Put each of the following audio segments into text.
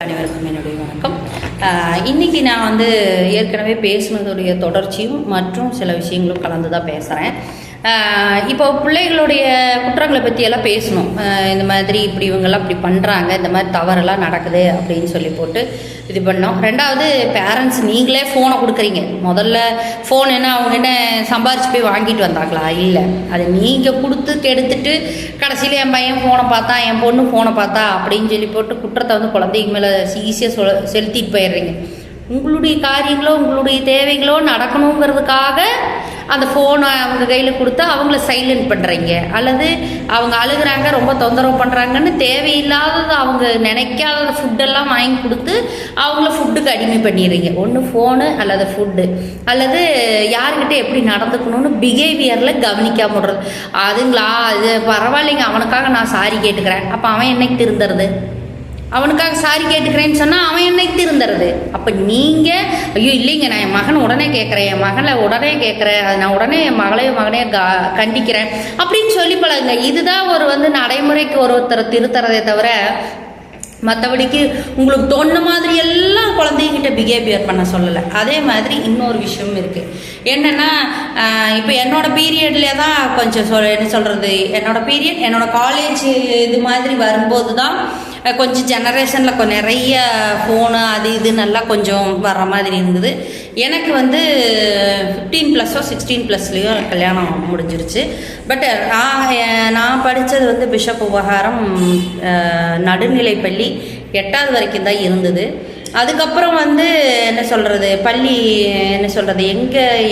அனைவருக்கும் என்னுடைய வணக்கம். இன்றைக்கி நான் ஏற்கனவே பேசுனதுடைய தொடர்ச்சியும் மற்றும் சில விஷயங்களும் கலந்து தான் பேசுகிறேன். இப்போ பிள்ளைகளுடைய குற்றங்களை பற்றியெல்லாம் பேசணும். இந்த மாதிரி இப்படி இவங்கெல்லாம் இப்படி பண்ணுறாங்க, இந்த மாதிரி தவறெல்லாம் நடக்குது அப்படின்னு சொல்லி போட்டு இது பண்ணோம். ரெண்டாவது, பேரண்ட்ஸ் நீங்களே ஃபோனை கொடுக்குறீங்க. முதல்ல ஃபோன் என்ன அவங்க என்ன சம்பாரிச்சு போய் வாங்கிட்டு வந்தாங்களா? இல்லை, அது நீங்கள் கொடுத்து கெடுத்துட்டு கடைசியில் என் பையன் ஃபோனை பார்த்தா, என் பொண்ணு ஃபோனை பார்த்தா அப்படின்னு சொல்லி போட்டு குற்றத்தை குழந்தைங்க மேலே ஈஸியாக செலுத்திட்டு போயிடுறீங்க. உங்களுடைய காரியங்களோ உங்களுடைய தேவைகளோ நடக்கணுங்கிறதுக்காக அந்த ஃபோனை அவங்க கையில் கொடுத்தா அவங்கள சைலண்ட் பண்ணுறீங்க, அல்லது அவங்க அழுகிறாங்க ரொம்ப தொந்தரவு பண்ணுறாங்கன்னு தேவையில்லாதது அவங்க நினைக்காத ஃபுட்டெல்லாம் வாங்கி கொடுத்து அவங்கள ஃபுட்டுக்கு அடிமை பண்ணிடுறீங்க. ஒன்று ஃபோனு அல்லது ஃபுட்டு, அல்லது யார்கிட்ட எப்படி நடந்துக்கணும்னு பிஹேவியரில் கவனிக்காம விடுறது. அதுங்களா, அது பரவாயில்லைங்க, அவனுக்காக நான் சாரி கேட்டுக்கிறேன். அப்போ அவன் என்னைக்கு திருந்துறது? அவனுக்காக சாரி கேட்டுக்கிறேன்னு சொன்னால் அவன் என்னைக்கு திருந்துறது? அப்போ நீங்கள் ஐயோ இல்லைங்க, நான் என் மகனை உடனே கேட்குறேன், என் மகளை உடனே கேட்குறேன், அது நான் உடனே என் மகனே கண்டிக்கிறேன் அப்படின்னு சொல்லி பழகுங்க. இதுதான் ஒரு நடைமுறைக்கு ஒருத்தரை திருத்துறதே தவிர மற்றபடிக்கு உங்களுக்கு தோணுன மாதிரி எல்லாம் குழந்தைங்கிட்ட பிஹேவியர் பண்ண சொல்லலை. அதே மாதிரி இன்னொரு விஷயமும் இருக்குது. என்னென்னா, இப்போ என்னோடய பீரியட்லேயே தான் கொஞ்சம் என்ன சொல்கிறது, என்னோடய பீரியட் என்னோடய காலேஜ் இது மாதிரி வரும்போது தான் கொஞ்சம் ஜெனரேஷனில் நிறைய ஃபோனு அது இது நல்லா கொஞ்சம் வர்ற மாதிரி இருந்தது. எனக்கு 15+ஓ 16+லேயோ கல்யாணம் முடிஞ்சிருச்சு. பட் நான் படித்தது பிஷப் உபகாரம் நடுநிலைப்பள்ளி 8வது வரைக்கும் தான் இருந்தது. அதுக்கப்புறம் என்ன சொல்கிறது, பள்ளி என்ன சொல்கிறது,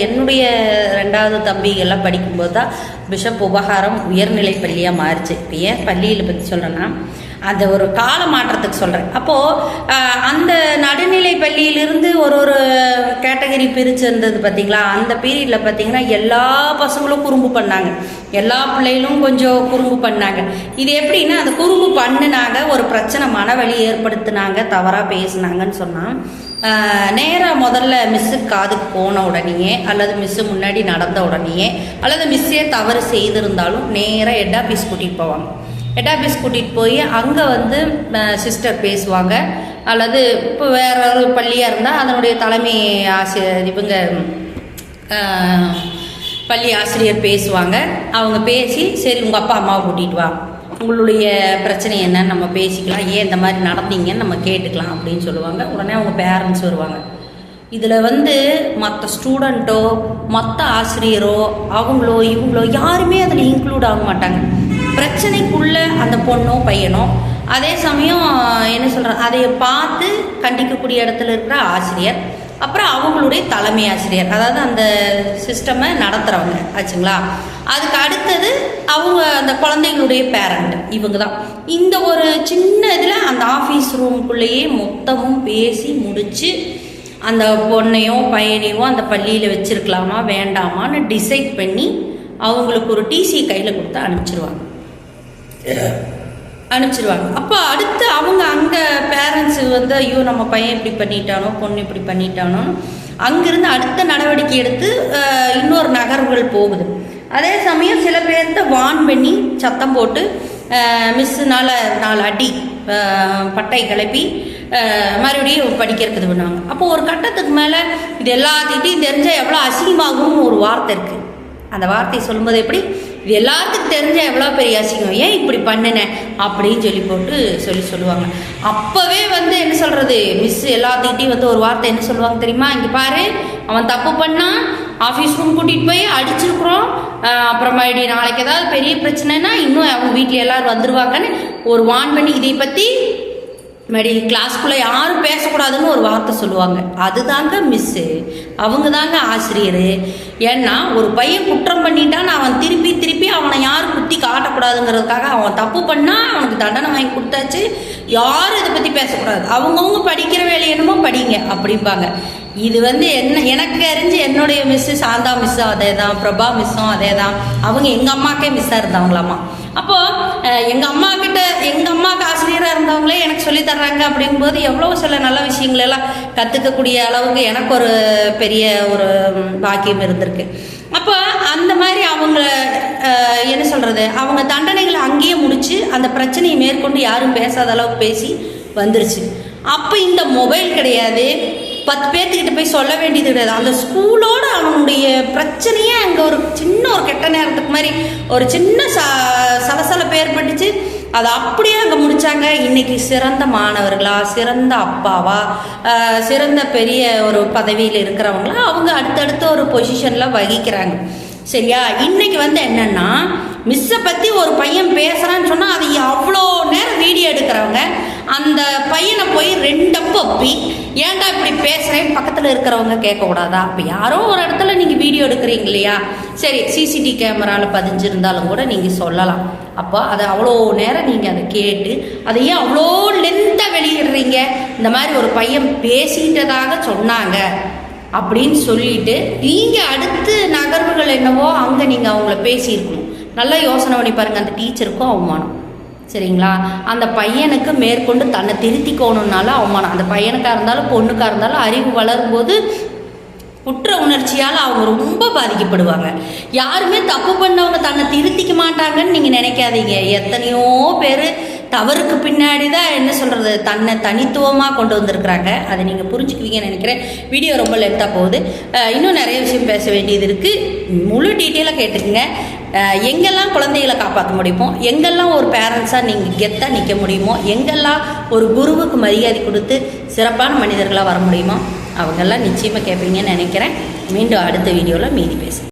என்னுடைய 2வது தம்பிகள்லாம் படிக்கும்போது தான் பிஷப் உபகாரம் உயர்நிலை பள்ளியாக மாறிச்சு. இப்போ ஏன் பள்ளியில் பற்றி சொல்கிறேன்னா, அந்த ஒரு கால மாற்றத்துக்கு சொல்கிறேன். அப்போது அந்த நடுநிலை பள்ளியிலிருந்து ஒரு கேட்டகரி பிரித்து இருந்தது பார்த்தீங்களா? அந்த பீரியடில் பார்த்தீங்கன்னா எல்லா பசங்களும் குறும்பு பண்ணாங்க, எல்லா பிள்ளைகளும் கொஞ்சம் குறும்பு பண்ணாங்க. இது எப்படின்னா, அந்த குறும்பு பண்ணினாங்க, ஒரு பிரச்சனை மனவலி ஏற்படுத்தினாங்க, தவறாக பேசினாங்கன்னு சொன்னால் நேராக முதல்ல மிஸ்ஸுக்கு காதுக்கு போன உடனேயே, அல்லது மிஸ்ஸு முன்னாடி நடந்த உடனேயே, அல்லது மிஸ்ஸே தவறு செய்திருந்தாலும் நேராக ஹெட் ஆஃபீஸ் கூட்டிகிட்டு போவாங்க. ஹெட் ஆஃபீஸ் கூட்டிகிட்டு போய் அங்கே சிஸ்டர் பேசுவாங்க, அல்லது இப்போ வேற ஒரு பள்ளியாக இருந்தால் அதனுடைய தலைமை ஆசிரியர் பள்ளி ஆசிரியர் பேசுவாங்க. அவங்க பேசி, சரி உங்கள் அப்பா அம்மாவை கூட்டிகிட்டு வா, உங்களுடைய பிரச்சனை என்னன்னு நம்ம பேசிக்கலாம், ஏன் இந்த மாதிரி நடந்தீங்கன்னு நம்ம கேட்டுக்கலாம் அப்படின்னு சொல்லுவாங்க. உடனே அவங்க பேரண்ட்ஸ் வருவாங்க. இதில் மற்ற ஸ்டூடெண்ட்டோ மற்ற ஆசிரியரோ அவங்களோ இவங்களோ யாருமே அதில் இன்க்ளூட் ஆக மாட்டாங்க. பிரச்சனைக்குள்ளே அந்த பொண்ணோ பையனோ, அதே சமயம் என்ன சொல்கிறது, அதை பார்த்து கண்டிக்கக்கூடிய இடத்துல இருக்கிற ஆசிரியர், அப்புறம் அவங்களுடைய தலைமை ஆசிரியர், அதாவது அந்த சிஸ்டமை நடத்துகிறவங்க ஆச்சுங்களா. அதுக்கு அடுத்தது அவங்க அந்த குழந்தைங்களுடைய பேரண்ட், இவங்க தான். இந்த ஒரு சின்ன இதில் அந்த ஆஃபீஸ் ரூமுக்குள்ளேயே மொத்தமும் பேசி முடித்து அந்த பொண்ணையோ பையனையோ அந்த பள்ளியில் வச்சுருக்கலாமா வேண்டாமான்னு டிசைட் பண்ணி அவங்களுக்கு ஒரு டிசி கையில் கொடுத்து அனுப்பிச்சிருவாங்க. அப்போ அடுத்து அவங்க அங்கே பேரண்ட்ஸு ஐயோ நம்ம பையன் இப்படி பண்ணிட்டானோ பொண்ணு இப்படி பண்ணிட்டானோ அங்கேருந்து அடுத்த நடவடிக்கை எடுத்து இன்னொரு நகர்வுகள் போகுது. அதே சமயம் சில பேர்த்த வான் பண்ணி சத்தம் போட்டு மிஸ்ஸுனால 4 அடி பட்டை கிளப்பி மறுபடியும் படிக்கிறதுக்கு பண்ணுவாங்க. அப்போது ஒரு கட்டத்துக்கு மேலே இது எல்லாத்துக்கிட்டையும் தெரிஞ்சால் எவ்வளோ அசிங்கமாகும்னு ஒரு வார்த்தை இருக்குது. அந்த வார்த்தையை சொல்லும்போது எப்படி, இது எல்லாத்துக்கும் தெரிஞ்சால் எவ்வளோ பெரிய அசிங்கம், ஏன் இப்படி பண்ணினேன் அப்படின்னு சொல்லி போட்டு சொல்லுவாங்க. அப்போவே என்ன சொல்கிறது, மிஸ் எல்லாத்துக்கிட்டையும் ஒரு வார்த்தை என்ன சொல்லுவாங்க தெரியுமா? இங்கே பாரு, அவன் தப்பு பண்ணால் ஆஃபீஸ் ரூம் கூட்டிகிட்டு போய் அடிச்சிருக்கிறோம், அப்புறமா நாளைக்கு ஏதாவது பெரிய பிரச்சனைனா இன்னும் அவங்க வீட்டில் எல்லோரும் வந்துடுவாங்கன்னு ஒரு வான் பண்ணி இதை பற்றி கிளாஸ்க்குள்ளே யாரும் பேசக்கூடாதுன்னு ஒரு வார்த்தை சொல்லுவாங்க. அதுதாங்க மிஸ்ஸு, அவங்க தாங்க ஆசிரியர். ஏன்னா ஒரு பையன் குற்றம் பண்ணிட்டான், அவன் திருப்பி அவனை யாரும் குத்தி காட்டக்கூடாதுங்கிறதுக்காக அவன் தப்பு பண்ணால் அவனுக்கு தண்டனை வாங்கி கொடுத்தாச்சு, யாரும் இதை பற்றி பேசக்கூடாது, அவங்கவுங்க படிக்கிற வேலை என்னமோ படிங்க அப்படிம்பாங்க. இது என்ன, எனக்கு அறிஞ்சு என்னுடைய மிஸ்ஸு சாந்தா மிஸ்ஸும் அதே தான், பிரபா மிஸ்ஸும் அதே தான். அவங்க எங்கள் அம்மாக்கே மிஸ்ஸாக இருந்தாங்களாம்மா. அப்போது எங்கள் அம்மாவுக்கு ஆசிரியராக இருந்தவங்களே எனக்கு சொல்லித்தர்றாங்க அப்படிங்கும்போது எவ்வளோ சில நல்ல விஷயங்களெல்லாம் கற்றுக்கக்கூடிய அளவுக்கு எனக்கு ஒரு பெரிய ஒரு பாக்கியம் இருந்திருக்கு. அப்போ அந்த மாதிரி அவங்க என்ன சொல்கிறது, அவங்க தண்டனைகளை அங்கேயே முடித்து அந்த பிரச்சனையை மேற்கொண்டு யாரும் பேசாத அளவுக்கு பேசி வந்துருச்சு. அப்போ இந்த மொபைல் கிடையாது, 10 பேர்த்துக்கிட்ட போய் சொல்ல வேண்டியது கிடையாது. அந்த ஸ்கூலோட அவனுடைய பிரச்சனையே அங்கே ஒரு சின்ன ஒரு கெட்ட நேரத்துக்கு மாதிரி ஒரு சின்ன சலசலப்பு ஏற்பட்டுச்சு. அதை அப்படியே அங்கே முடித்தாங்க. இன்றைக்கி சிறந்த மாணவர்களா, சிறந்த அப்பாவா, சிறந்த பெரிய ஒரு பதவியில் இருக்கிறவங்களா அவங்க அடுத்தடுத்த ஒரு பொசிஷனில் வகிக்கிறாங்க. சரியா? இன்றைக்கி என்னென்னா மிஸ்ஸை பற்றி ஒரு பையன் பேசுகிறான்னு சொன்னால் அது அவ்வளோ நேரம் வீடியோ எடுக்கிறவங்க அந்த பையனை போய் 2 அப்பி ஏன்டா இப்படி பேசுகிறேன் பக்கத்தில் இருக்கிறவங்க கேட்கக்கூடாதா? அப்போ யாரோ ஒரு இடத்துல நீங்கள் வீடியோ எடுக்கிறீங்க இல்லையா, சரி சிசிடிவி கேமராவில் பதிஞ்சிருந்தாலும் கூட நீங்கள் சொல்லலாம். அப்போ அதை அவ்வளோ நேரம் நீங்கள் அதை கேட்டு அதை ஏன் அவ்வளோ லென்த்தாக வெளியிடுறீங்க? இந்த மாதிரி ஒரு பையன் பேசிட்டதாக சொன்னாங்க அப்படின்னு சொல்லிட்டு நீங்கள் அடுத்து நகர்வுகள் என்னவோ அங்கே நீங்கள் அவங்கள பேசியிருக்கணும். நல்லா யோசனை பண்ணி பாருங்கள். அந்த டீச்சருக்கும் அவமானம், சரிங்களா? அந்த பையனுக்கு மேற்கொண்டு தன்னை திருத்திக்கணுன்னால அவமானம். அந்த பையனுக்காக இருந்தாலும் பொண்ணுக்காக இருந்தாலும் அறிவு வளரும்போது குற்ற உணர்ச்சியால் அவங்க ரொம்ப பாதிக்கப்படுவாங்க. யாருமே தப்பு பண்ணவங்க தன்னை திருத்திக்க மாட்டாங்கன்னு நீங்கள் நினைக்காதீங்க. எத்தனையோ பேர் தவறுக்கு பின்னாடி தான் என்ன சொல்கிறது தன்னை தனித்துவமாக கொண்டு வந்திருக்கிறாங்க. அதை நீங்கள் புரிஞ்சுக்குவீங்கன்னு நினைக்கிறேன். வீடியோ ரொம்ப லென்த்தாக போகுது. இன்னும் நிறைய விஷயம் பேச வேண்டியது இருக்குது. முழு டீட்டெயிலாக கேட்டுக்குங்க. எங்கெல்லாம் குழந்தைகளை காப்பாற்ற முடியுமோ, எங்கெல்லாம் ஒரு பேரண்ட்ஸாக நீங்கள் கெத்தாக நிற்க முடியுமோ, எங்கெல்லாம் ஒரு குருவுக்கு மரியாதை கொடுத்து சிறப்பான மனிதர்களாக வர முடியுமோ அவங்கெல்லாம் நிச்சயமாக கேட்பீங்கன்னு நினைக்கிறேன். மீண்டும் அடுத்த வீடியோவில் மீதி பேசுகிறேன்.